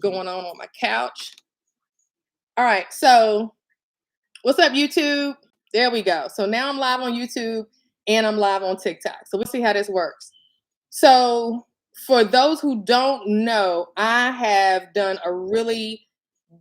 going on my couch. All right, so what's up, YouTube? There we go. So now I'm live on YouTube and I'm live on TikTok. So we'll see how this works. So for those who don't know, I have done a really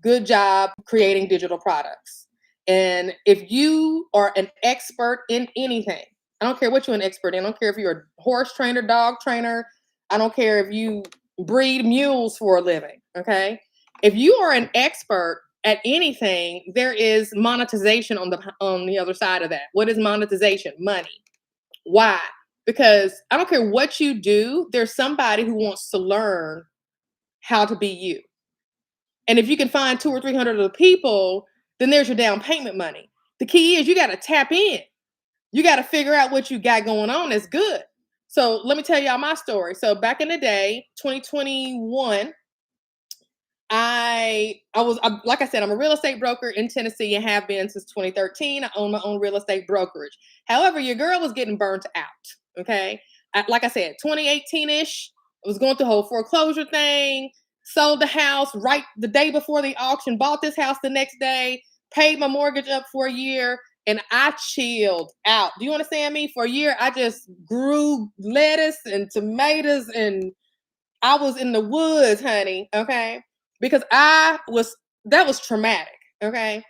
good job creating digital products. And if you are an expert in anything, I don't care what you're an expert in. I don't care if you're a horse trainer, dog trainer. I don't care if you breed mules for a living. Okay. If you are an expert at anything, there is monetization on the other side of that. What is monetization? Money. Why? Because I don't care what you do, there's somebody who wants to learn how to be you. And if you can find 200 or 300 of the people, then there's your down payment money. The key is you got to tap in. You got to figure out what you got going on that's good. So let me tell y'all my story. So back in the day, 2021, like I said, I'm a real estate broker in Tennessee and have been since 2013. I own my own real estate brokerage. However, your girl was getting burnt out. Okay. Like I said, 2018-ish, I was going through the whole foreclosure thing, sold the house right the day before the auction, bought this house the next day, paid my mortgage up for a year, and I chilled out. Do you understand me? For a year, I just grew lettuce and tomatoes and I was in the woods, honey. Okay. Because that was traumatic. Okay.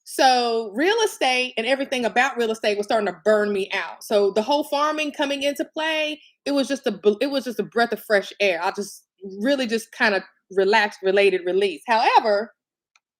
So real estate and everything about real estate was starting to burn me out. So the whole farming coming into play, it was just a breath of fresh air. I just really just kind of relaxed, related, release. However,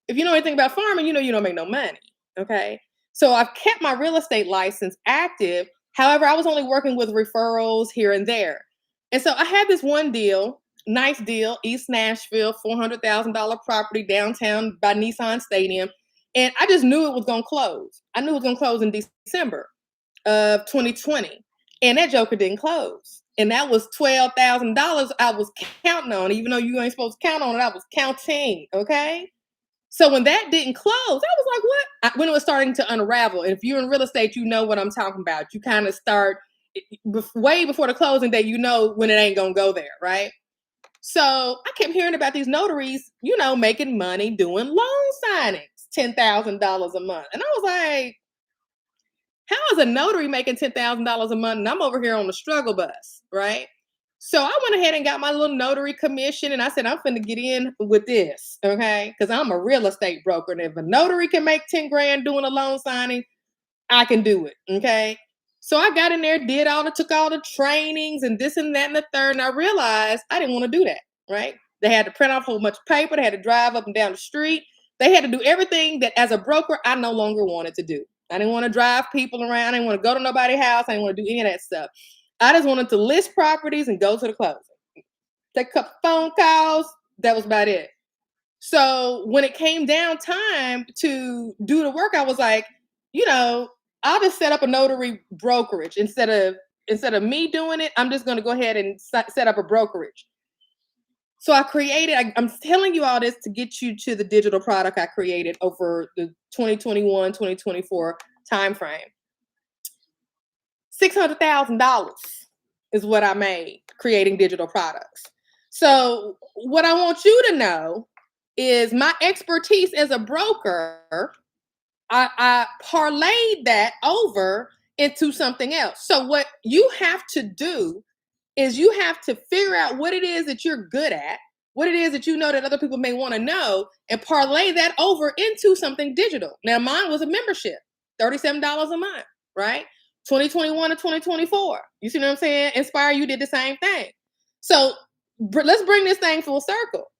if you know anything about farming, you know you don't make no money. Okay. So I've kept my real estate license active. However, I was only working with referrals here and there. And so I had this one deal, nice deal, East Nashville, $400,000 property downtown by Nissan Stadium. And I just knew it was going to close. I knew it was going to close in December of 2020. And that joker didn't close. And that was $12,000 I was counting on. Even though you ain't supposed to count on it, I was counting. Okay. So when that didn't close, I was like, what? When it was starting to unravel. And if you're in real estate, you know what I'm talking about. You kind of start way before the closing day, you know when it ain't going to go there, right? So I kept hearing about these notaries, making money doing loan signings, $10,000 a month. And I was like, how is a notary making $10,000 a month? And I'm over here on the struggle bus, right? So I went ahead and got my little notary commission and I said, I'm finna get in with this, okay? Because I'm a real estate broker. And if a notary can make 10 grand doing a loan signing, I can do it, okay? So I got in there, took all the trainings and this and that and the third. And I realized I didn't want to do that, right? They had to print off a whole bunch of paper. They had to drive up and down the street. They had to do everything that as a broker, I no longer wanted to do. I didn't want to drive people around. I didn't want to go to nobody's house. I didn't want to do any of that stuff. I just wanted to list properties and go to the closing. Take a couple phone calls. That was about it. So when it came down time to do the work, I was like, I'll just set up a notary brokerage instead of me doing it. I'm just going to go ahead and set up a brokerage. So I'm telling you all this to get you to the digital product I created over the 2021, 2024 timeframe. $600,000 is what I made creating digital products. So what I want you to know is my expertise as a broker, I parlayed that over into something else. So what you have to do is you have to figure out what it is that you're good at, what it is that you know that other people may want to know, and parlay that over into something digital. Now, mine was a membership, $37 a month, right? 2021 to 2024. You see what I'm saying? Inspire, you did the same thing. So let's bring this thing full circle.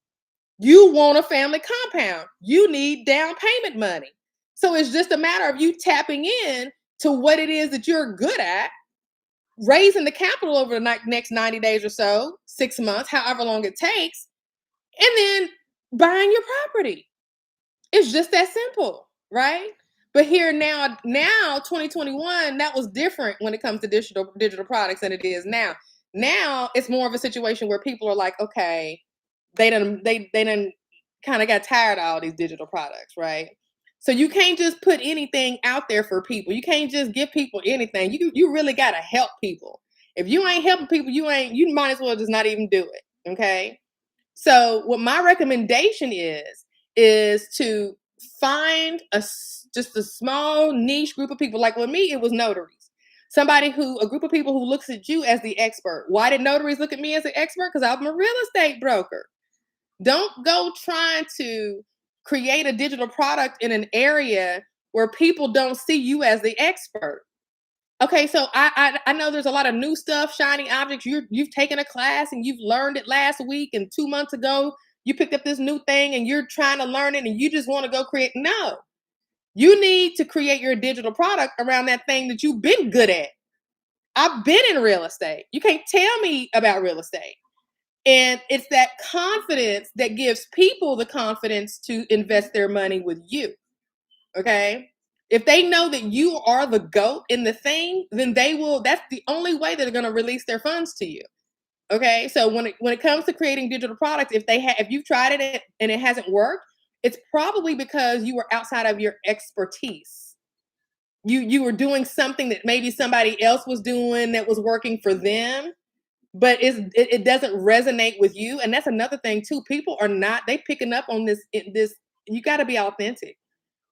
You want a family compound. You need down payment money. So it's just a matter of you tapping in to what it is that you're good at, raising the capital over the next 90 days or so, 6 months, however long it takes, and then buying your property. It's just that simple, right? But here now 2021, that was different when it comes to digital products than it is now. Now it's more of a situation where people are like, okay, they done kind of got tired of all these digital products, right? So you can't just put anything out there for people. You can't just give people anything. You really got to help people. If you ain't helping people, you might as well just not even do it, okay? So what my recommendation is to find just a small niche group of people. Like with me, it was notaries. A group of people who looks at you as the expert. Why did notaries look at me as an expert? Because I'm a real estate broker. Don't go trying to create a digital product in an area where people don't see you as the expert. Okay, so I know there's a lot of new stuff, shiny objects. You've taken a class and you've learned it last week, and 2 months ago you picked up this new thing and you're trying to learn it and you just want to go create. No, you need to create your digital product around that thing that you've been good at. I've been in real estate. You can't tell me about real estate. And it's that confidence that gives people the confidence to invest their money with you. Okay. If they know that you are the GOAT in the thing, then that's the only way they're going to release their funds to you. Okay. So when it comes to creating digital products, if you've tried it and it hasn't worked, it's probably because you were outside of your expertise. You were doing something that maybe somebody else was doing that was working for them, but it doesn't resonate with you. And that's another thing too. People are not, they picking up on this. You got to be authentic.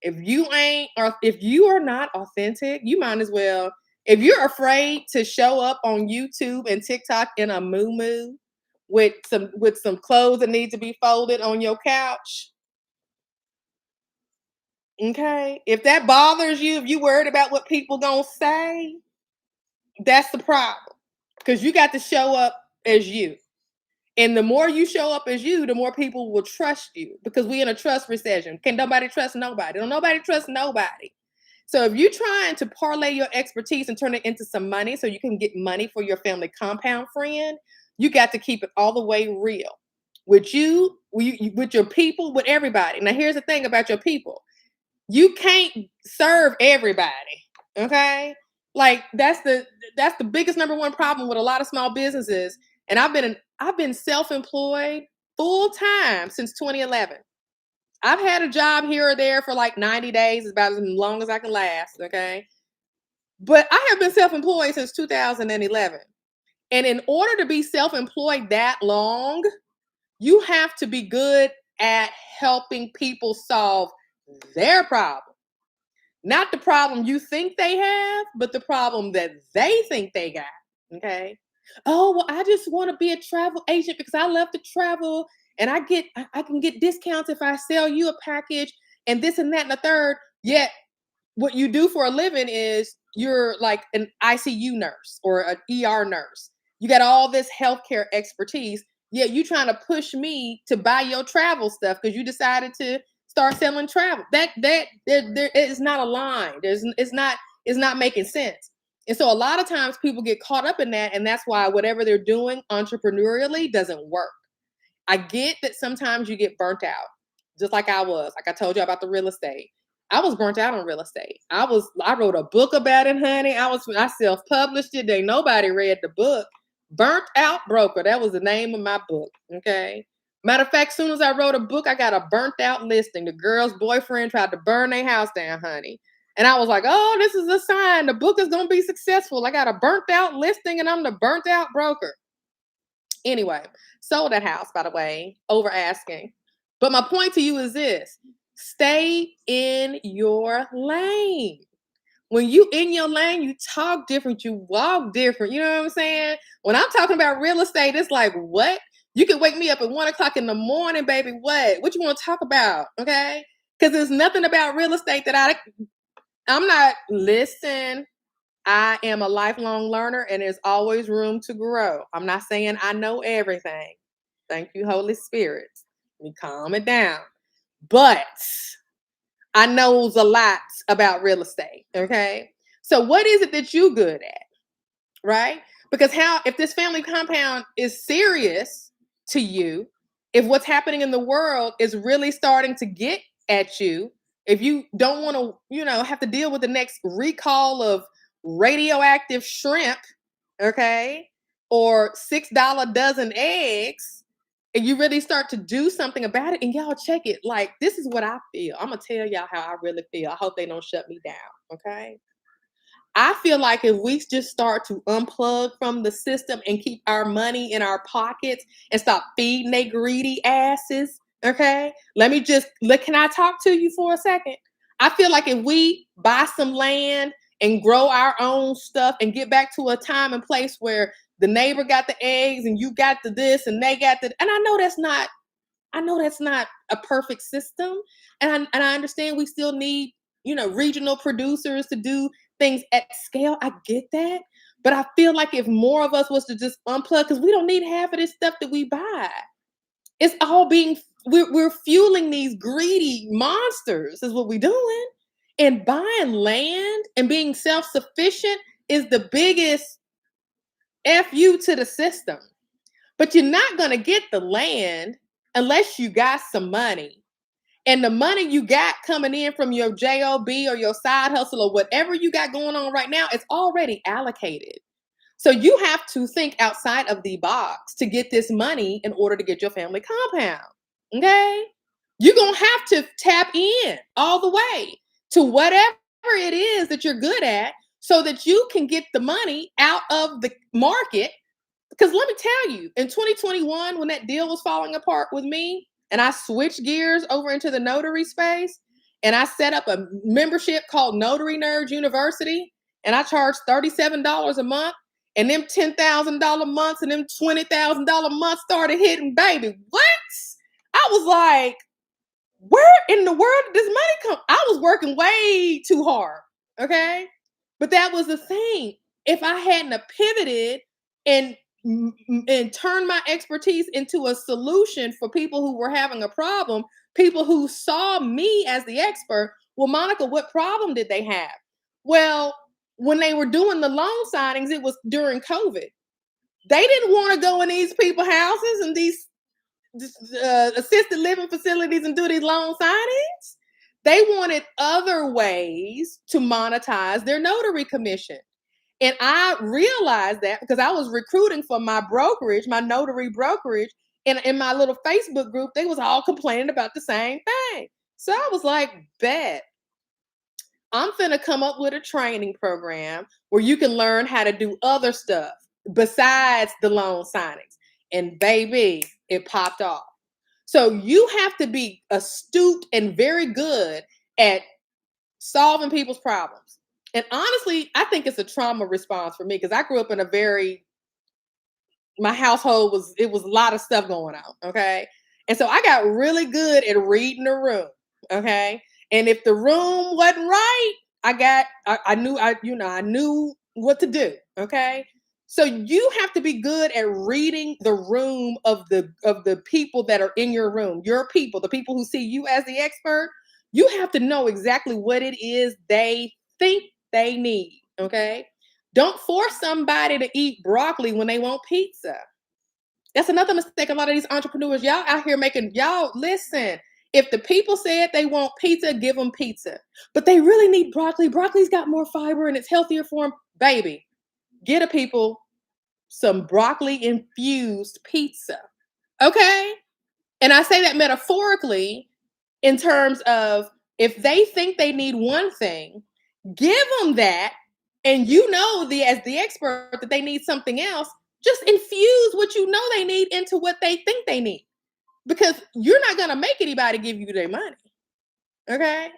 If you are not authentic, you might as well. If you're afraid to show up on YouTube and TikTok in a moo with some clothes that need to be folded on your couch, okay? If that bothers you, if you worried about what people gonna say, that's the problem. Because you got to show up as you. And the more you show up as you, the more people will trust you because we're in a trust recession. Can nobody trust nobody? Don't nobody trust nobody. So if you're trying to parlay your expertise and turn it into some money so you can get money for your family compound friend, you got to keep it all the way real with with your people, with everybody. Now, here's the thing about your people. You can't serve everybody. Okay? Like that's the biggest number one problem with a lot of small businesses. And I've been self-employed full time since 2011. I've had a job here or there for like 90 days, it's about as long as I can last, okay? But I have been self-employed since 2011. And in order to be self-employed that long, you have to be good at helping people solve their problem. Not the problem you think they have, but the problem that they think they got. Okay. Oh, well, I just want to be a travel agent because I love to travel and I can get discounts if I sell you a package and this and that and the third. Yet what you do for a living is you're like an ICU nurse or an ER nurse. You got all this healthcare expertise, yet you trying to push me to buy your travel stuff because you decided to start selling travel. There is not a line. It's not making sense. And so a lot of times people get caught up in that, and that's why whatever they're doing entrepreneurially doesn't work. I get that sometimes you get burnt out, just like I was. Like I told you about the real estate. I was burnt out on real estate. I wrote a book about it, honey. I self-published it. Ain't nobody read the book. Burnt Out Broker. That was the name of my book. Okay. Matter of fact, soon as I wrote a book, I got a burnt out listing. The girl's boyfriend tried to burn their house down, honey. And I was like, oh, this is a sign. The book is gonna be successful. I got a burnt out listing and I'm the burnt out broker. Anyway, sold that house, by the way, over asking. But my point to you is this: stay in your lane. When you in your lane, you talk different, you walk different. You know what I'm saying? When I'm talking about real estate, it's like, what? You can wake me up at 1 o'clock in the morning, baby. What you want to talk about? Okay. Because there's nothing about real estate that I'm not. Listen, I am a lifelong learner and there's always room to grow. I'm not saying I know everything. Thank you, Holy Spirit. Let me calm it down. But I knows a lot about real estate. Okay. So what is it that you good at? Right? Because if this family compound is serious to you, if what's happening in the world is really starting to get at you, if you don't want to, have to deal with the next recall of radioactive shrimp, okay, or $6 dozen eggs, and you really start to do something about it, and y'all check it. Like, this is what I feel. I'm gonna tell y'all how I really feel. I hope they don't shut me down, okay? I feel like if we just start to unplug from the system and keep our money in our pockets and stop feeding they greedy asses, okay? Can I talk to you for a second? I feel like if we buy some land and grow our own stuff and get back to a time and place where the neighbor got the eggs and you got the this and they got the, and I know that's not a perfect system, and I understand we still need, regional producers to do things at scale. I get that, but I feel like if more of us was to just unplug, because we don't need half of this stuff that we buy. It's all being we're fueling these greedy monsters, is what we're doing, and buying land and being self sufficient is the biggest fu to the system. But you're not gonna get the land unless you got some money. And the money you got coming in from your job or your side hustle or whatever you got going on right now is already allocated. So you have to think outside of the box to get this money in order to get your family compound. Okay? You're going to have to tap in all the way to whatever it is that you're good at so that you can get the money out of the market. Because let me tell you, in 2021, when that deal was falling apart with me, and I switched gears over into the notary space, and I set up a membership called Notary Nerds University, and I charged $37 a month, and them $10,000 months and them $20,000 months started hitting, baby. What? I was like, where in the world did this money come? I was working way too hard. Okay. But that was the thing. If I hadn't have pivoted and and turned my expertise into a solution for people who were having a problem, people who saw me as the expert, well, Monica, what problem did they have? Well, when they were doing the loan signings, it was during COVID. They didn't want to go in these people's houses and these assisted living facilities and do these loan signings. They wanted other ways to monetize their notary commission. And I realized that because I was recruiting for my brokerage, my notary brokerage, and in my little Facebook group, they was all complaining about the same thing. So I was like, bet. I'm finna come up with a training program where you can learn how to do other stuff besides the loan signings. And baby, it popped off. So you have to be astute and very good at solving people's problems. And honestly, I think it's a trauma response for me because I grew up in a very my household was a lot of stuff going on, okay? And so I got really good at reading the room, okay? And if the room wasn't right, I knew what to do, okay? So you have to be good at reading the room of the people that are in your room, your people, the people who see you as the expert. You have to know exactly what it is they think they need, okay? Don't force somebody to eat broccoli when they want pizza. That's another mistake. A lot of these entrepreneurs, y'all out here making, y'all listen. If the people said they want pizza, give them pizza. But they really need broccoli. Broccoli's got more fiber and it's healthier for them. Baby, get a people some broccoli infused pizza. Okay? And I say that metaphorically in terms of if they think they need one thing, give them that. And as the expert that they need something else, just infuse what you know they need into what they think they need. Because you're not going to make anybody give you their money. Okay?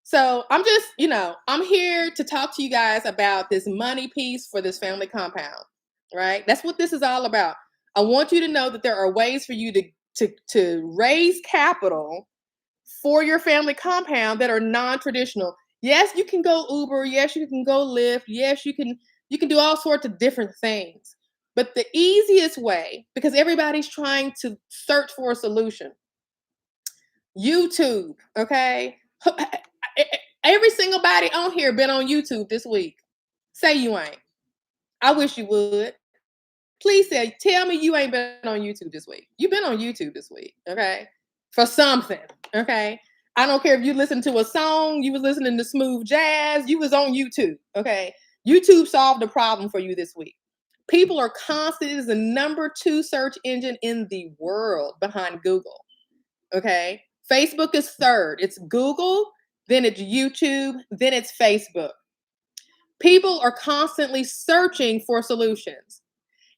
So I'm here to talk to you guys about this money piece for this family compound, right? That's what this is all about. I want you to know that there are ways for you to raise capital for your family compound that are non-traditional. Yes, you can go Uber. Yes, you can go Lyft. Yes, you can do all sorts of different things. But the easiest way, because everybody's trying to search for a solution, YouTube, okay? Every single body on here been on YouTube this week. Say you ain't. I wish you would. Please tell me you ain't been on YouTube this week. You've been on YouTube this week, okay? For something, okay? I don't care if you listen to a song, you was listening to smooth jazz, you was on YouTube, okay? YouTube solved the problem for you this week. People are constantly, it is the number 2 search engine in the world behind Google, okay? Facebook is third. It's Google, then it's YouTube, then it's Facebook. People are constantly searching for solutions.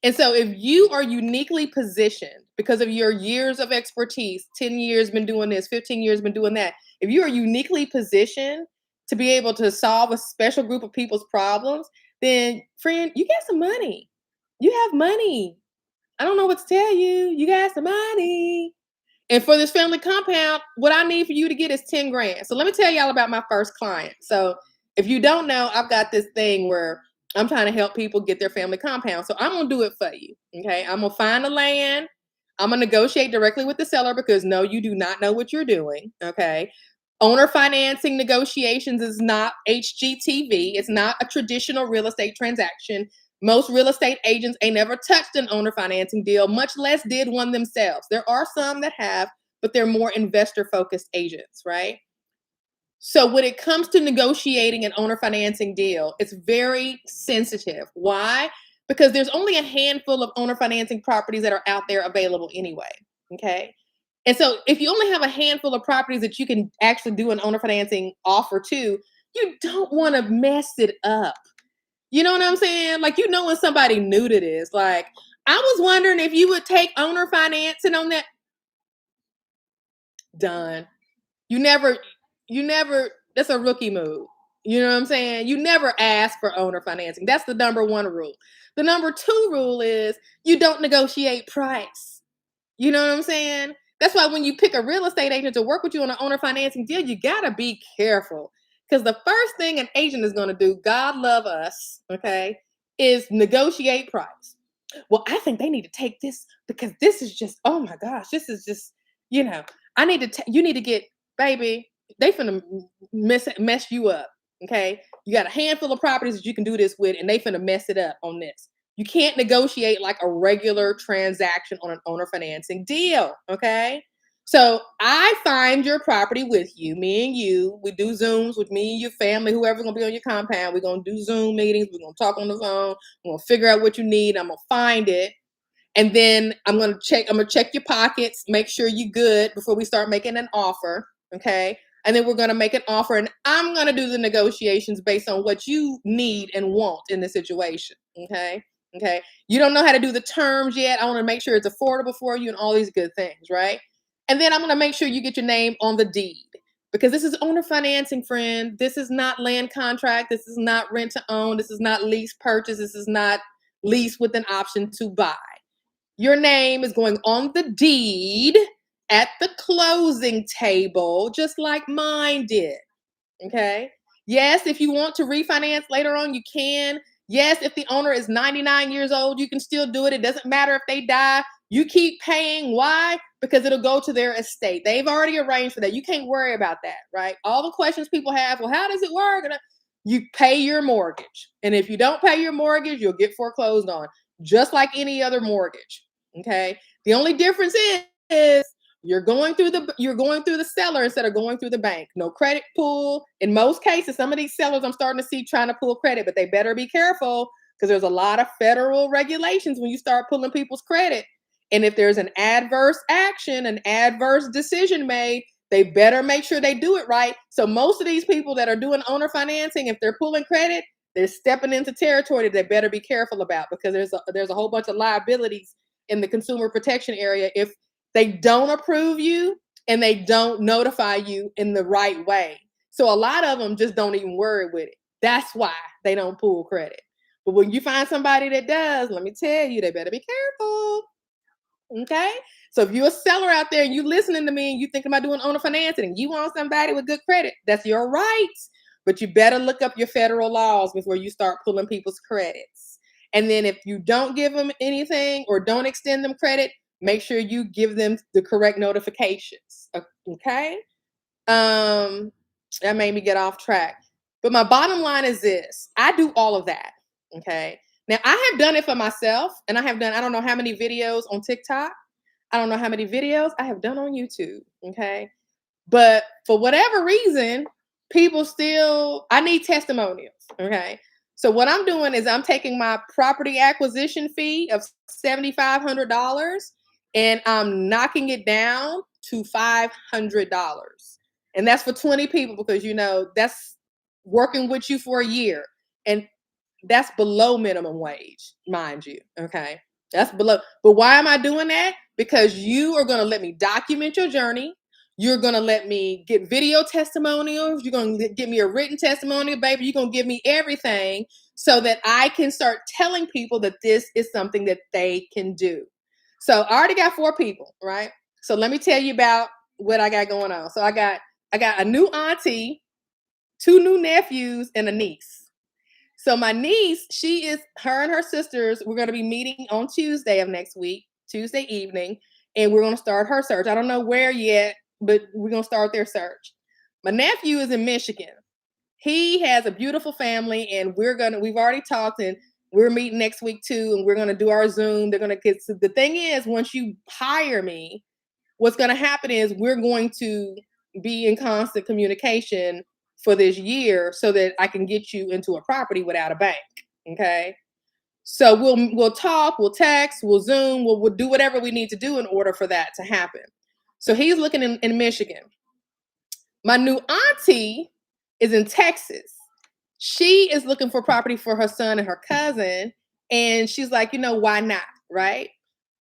And so if you are uniquely positioned because of your years of expertise, 10 years been doing this, 15 years been doing that, if you are uniquely positioned to be able to solve a special group of people's problems, then friend, you got some money. You have money. I don't know what to tell you. You got some money. And for this family compound, what I need for you to get is 10 grand. So let me tell y'all about my first client. So if you don't know, I've got this thing where I'm trying to help people get their family compound. So I'm gonna do it for you. Okay. I'm gonna find the land. I'm gonna negotiate directly with the seller because no, you do not know what you're doing. Okay. Owner financing negotiations is not HGTV. It's not a traditional real estate transaction. Most real estate agents ain't never touched an owner financing deal, much less did one themselves. There are some that have, but they're more investor focused agents, right? So when it comes to negotiating an owner financing deal, it's very sensitive. Why? Because there's only a handful of owner financing properties that are out there available anyway. Okay. And so if you only have a handful of properties that you can actually do an owner financing offer to, you don't want to mess it up. You know what I'm saying? Like, when somebody new to this, like, I was wondering if you would take owner financing on that. Done. You never, that's a rookie move. You know what I'm saying? You never ask for owner financing. That's the number one rule. The number two rule is you don't negotiate price. You know what I'm saying? That's why when you pick a real estate agent to work with you on an owner financing deal, you gotta be careful. Because the first thing an agent is gonna do, God love us, okay, is negotiate price. Well, I think they need to take this because this is just, oh my gosh, this is just, you know, you need to get, baby, they finna mess you up. Okay. You got a handful of properties that you can do this with, and they finna mess it up on this. You can't negotiate like a regular transaction on an owner financing deal. Okay. So I find your property with you, me and you. We do Zooms with me and your family, whoever's gonna be on your compound. We're gonna do Zoom meetings. We're gonna talk on the phone. We're gonna figure out what you need. I'm gonna find it. And then I'm gonna check your pockets, make sure you're good before we start making an offer. Okay. And then we're gonna make an offer, and I'm gonna do the negotiations based on what you need and want in the situation. Okay. Okay. You don't know how to do the terms yet. I want to make sure it's affordable for you and all these good things, right? And then I'm gonna make sure you get your name on the deed. Because this is owner financing, friend. This is not land contract. This is not rent to own. This is not lease purchase. This is not lease with an option to buy. Your name is going on the deed at the closing table, just like mine did. Okay. Yes, if you want to refinance later on, you can. Yes, if the owner is 99 years old, you can still do it. It doesn't matter if they die. You keep paying. Why? Because it'll go to their estate. They've already arranged for that. You can't worry about that, right? All the questions people have, well, how does it work? You pay your mortgage. And if you don't pay your mortgage, you'll get foreclosed on, just like any other mortgage. Okay. The only difference is you're going through the seller instead of going through the bank. No credit pull. In most cases, some of these sellers I'm starting to see trying to pull credit, but they better be careful because there's a lot of federal regulations when you start pulling people's credit. And if there's an adverse action, an adverse decision made, they better make sure they do it right. So most of these people that are doing owner financing, if they're pulling credit, they're stepping into territory that they better be careful about because there's a whole bunch of liabilities in the consumer protection area if they don't approve you and they don't notify you in the right way. So a lot of them just don't even worry with it. That's why they don't pull credit. But when you find somebody that does, let me tell you, they better be careful. Okay. So if you're a seller out there and you listening to me and you thinking about doing owner financing and you want somebody with good credit, that's your right. But you better look up your federal laws before you start pulling people's credits. And then if you don't give them anything or don't extend them credit, make sure you give them the correct notifications. Okay. That made me get off track. But my bottom line is this: I do all of that. Okay. Now I have done it for myself, and I don't know how many videos on TikTok. I don't know how many videos I have done on YouTube. Okay. But for whatever reason, I need testimonials. Okay. So what I'm doing is I'm taking my property acquisition fee of $7,500 and I'm knocking it down to $500. And that's for 20 people because, that's working with you for a year. And That's below minimum wage, mind you. Okay. That's below. But why am I doing that? Because you are going to let me document your journey. You're going to let me get video testimonials. You're going to give me a written testimonial, baby. You're going to give me everything so that I can start telling people that this is something that they can do. So I already got 4 people, right? So let me tell you about what I got going on. So I got a new auntie, 2 new nephews, and a niece. So my niece, her and her sisters, we're going to be meeting on Tuesday of next week, Tuesday evening, and we're going to start her search. I don't know where yet, but we're going to start their search. My nephew is in Michigan. He has a beautiful family, and we've already talked, and we're meeting next week too, and we're going to do our Zoom. They're going to get, so the thing is, once you hire me, what's going to happen is we're going to be in constant communication for this year so that I can get you into a property without a bank. Okay. So we'll talk, we'll text, we'll Zoom, we'll do whatever we need to do in order for that to happen. So he's looking in Michigan. My new auntie is in Texas. She is looking for property for her son and her cousin. And she's like, why not? Right.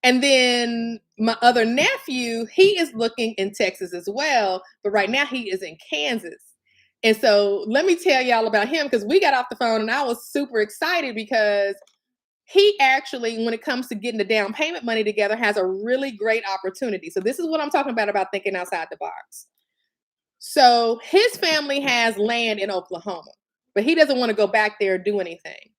And then my other nephew, he is looking in Texas as well, but right now he is in Kansas. And so let me tell y'all about him, because we got off the phone and I was super excited because he actually, when it comes to getting the down payment money together, has a really great opportunity. So this is what I'm talking about thinking outside the box. So his family has land in Oklahoma, but he doesn't want to go back there and do anything.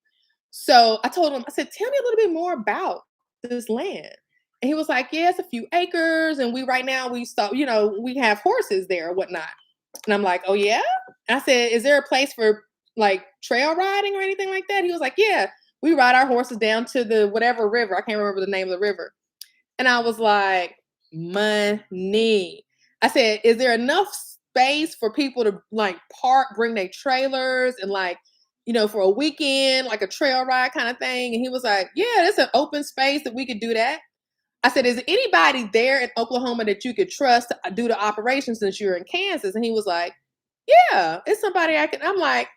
So I told him, I said, tell me a little bit more about this land. And he was like, yeah, it's a few acres. And right now we have horses there or whatnot. And I'm like, oh yeah? And I said, is there a place for like trail riding or anything like that? He was like, yeah, we ride our horses down to the whatever river. I can't remember the name of the river. And I was like, money. I said, is there enough space for people to like bring their trailers and like, for a weekend, like a trail ride kind of thing? And he was like, yeah, it's an open space that we could do that. I said, is there anybody there in Oklahoma that you could trust to do the operation since you're in Kansas? And he was like, yeah, it's somebody I'm like,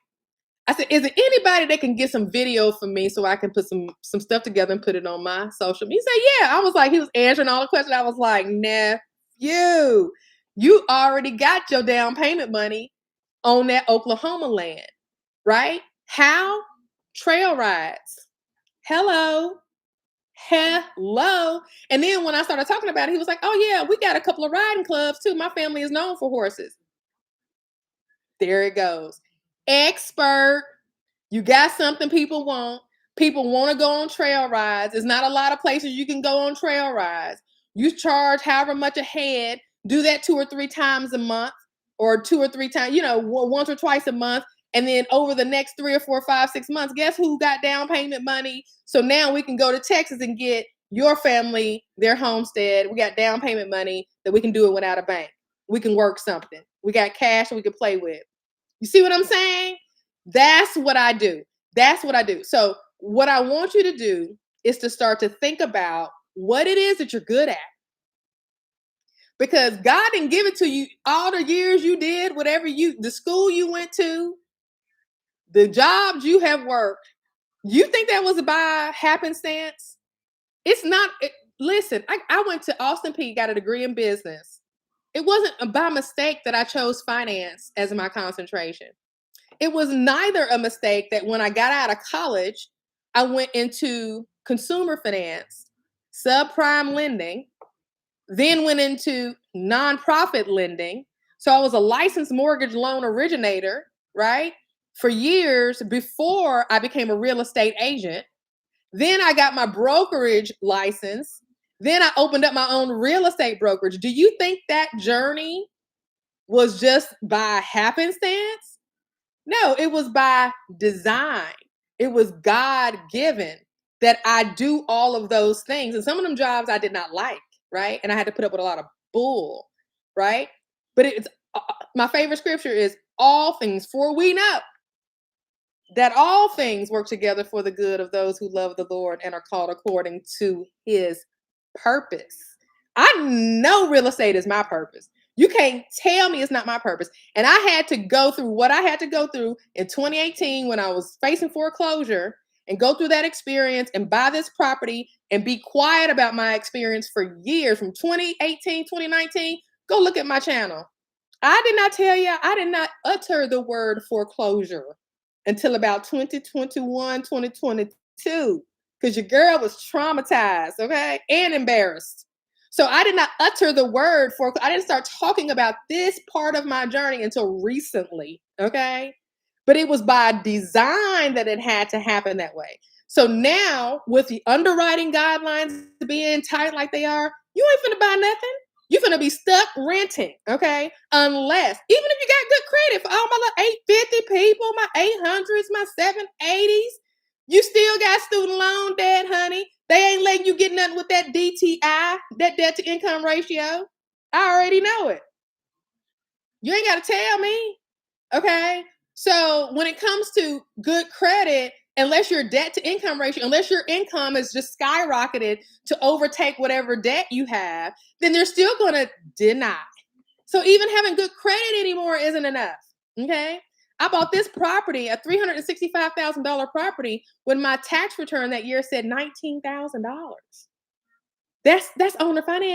I said, is there anybody that can get some video for me so I can put some stuff together and put it on my social media? He said, yeah. I was like, he was answering all the questions. I was like, nephew, you already got your down payment money on that Oklahoma land, right? How? Trail rides. Hello. And then when I started talking about it, he was like, oh yeah, we got a couple of riding clubs too. My family is known for horses. There it goes. Expert. You got something people want. People want to go on trail rides. There's not a lot of places you can go on trail rides. You charge however much a head. Do that 2 or 3 times a month, or 2 or 3 times, once or twice a month. And then over the next 3 or 4, 5, 6 months, guess who got down payment money? So now we can go to Texas and get your family their homestead. We got down payment money that we can do it without a bank. We can work something. We got cash that we can play with. You see what I'm saying? That's what I do. That's what I do. So what I want you to do is to start to think about what it is that you're good at. Because God didn't give it to you all the years you did, the school you went to, the jobs you have worked. You think that was by happenstance? It's not. Listen, I went to Austin Peay, got a degree in business. It wasn't by mistake that I chose finance as my concentration. It was neither a mistake that when I got out of college, I went into consumer finance, subprime lending, then went into nonprofit lending. So I was a licensed mortgage loan originator, right? For years before I became a real estate agent. Then I got my brokerage license. Then I opened up my own real estate brokerage. Do you think that journey was just by happenstance? No, it was by design. It was God given that I do all of those things. And some of them jobs I did not like, right? And I had to put up with a lot of bull, right? But it's my favorite scripture is all things, for we know that all things work together for the good of those who love the Lord and are called according to his purpose. I know real estate is my purpose. You can't tell me it's not my purpose. And I had to go through what I had to go through in 2018 when I was facing foreclosure and go through that experience and buy this property and be quiet about my experience for years from 2018, 2019. Go look at my channel. I did not tell you, I did not utter the word foreclosure until about 2021, 2022, because your girl was traumatized, okay, and embarrassed. So I did not utter the word for, I didn't start talking about this part of my journey until recently, okay? But it was by design that it had to happen that way. So now, with the underwriting guidelines being tight like they are, you ain't finna buy nothing. You're gonna be stuck renting, okay? Unless, even if you got good credit for all my little 850 people, my 800s, my 780s, you still got student loan debt, honey. They ain't letting you get nothing with that DTI, that debt to income ratio. I already know it. You ain't got to tell me, okay? So when it comes to good credit, unless your debt to income ratio, unless your income is just skyrocketed to overtake whatever debt you have, then they're still going to deny. So even having good credit anymore isn't enough. Okay. I bought this property, a $365,000 property, when my tax return that year said $19,000. That's owner finance.